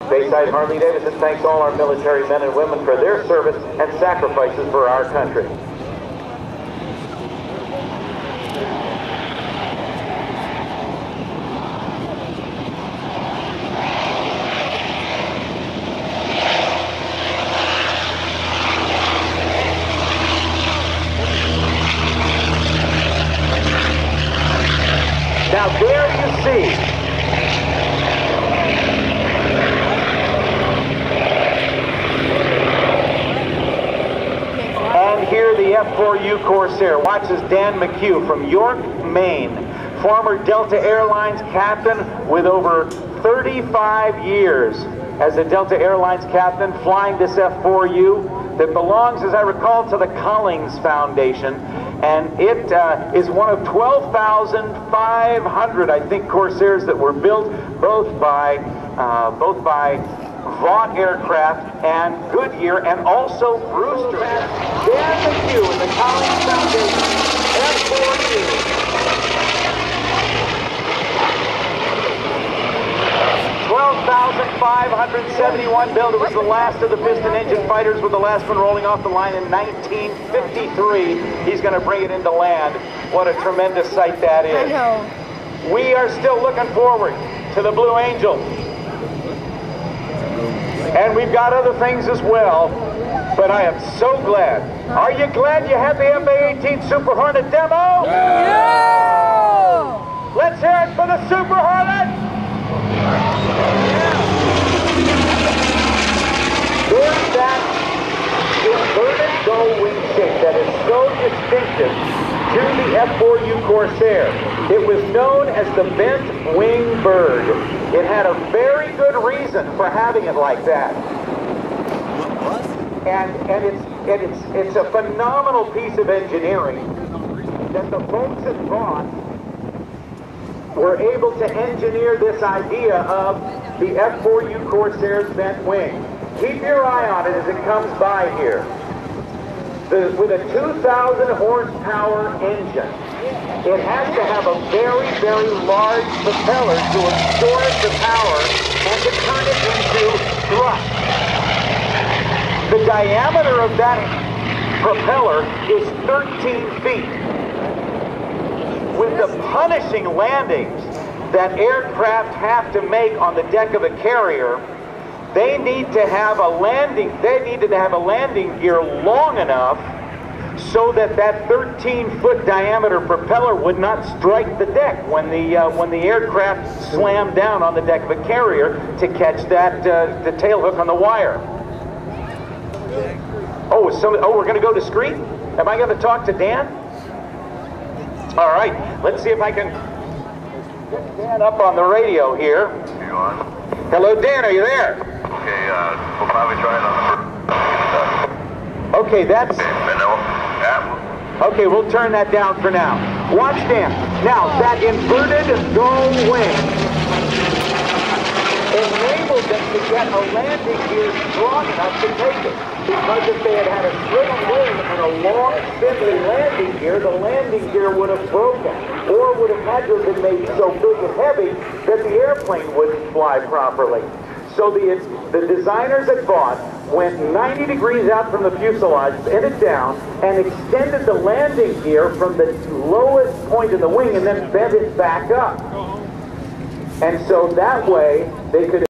Bayside Harley-Davidson thanks all our military men and women for their service and sacrifices for our country. Now there you see and here the F4U Corsair. Watch as Dan McCue from York, Maine, former Delta Airlines captain with over 35 years as a Delta Airlines captain flying this F4U that belongs, as I recall, to the Collings Foundation. And it is one of 12,500, I think, Corsairs that were built both by Vought Aircraft and Goodyear, and also Brewster. Dan McCue in the Collings Foundation, F4U. 12,571 built. It was the last of the piston engine fighters, with the last one rolling off the line in 1953. He's going to bring it into land. What a tremendous sight that is. I know. We are still looking forward to the Blue Angel. And we've got other things as well, but I am so glad. Are you glad you had the F/A-18 Super Hornet demo? Yeah! Let's hear it for the Super Hornet! There's that inverted gull wing shape that is so distinctive to the F4U Corsair. It was known as the bent wing bird. It had a very good reason for having it like that. And it's a phenomenal piece of engineering that the folks at Vought were able to engineer this idea of the F4U Corsair's bent wing. Keep your eye on it as it comes by here. With a 2,000 horsepower engine, it has to have a very, very large propeller to absorb the power and to turn it into thrust. The diameter of that propeller is 13 feet. With the punishing landings that aircraft have to make on the deck of a carrier, they needed to have a landing gear long enough so that that 13-foot diameter propeller would not strike the deck when the aircraft slammed down on the deck of a carrier to catch that the tail hook on the wire. Oh, we're going to go discreet? Am I going to talk to Dan? All right, let's see if I can get Dan up on the radio here. You on? Hello, Dan, are you there? Okay, we'll probably try it on the Okay, that's... Okay, we'll turn that down for now. Watch, Dan. Now, that inverted gull wing enabled them to get a landing gear strong enough to take it. Because if they had had a straight wing and a long, spindly landing gear, the landing gear would have broken, or would have had to have been made so big and heavy that the airplane wouldn't fly properly. So the designers at Vought went 90 degrees out from the fuselage, bent it down, and extended the landing gear from the lowest point of the wing and then bent it back up. And so that way they could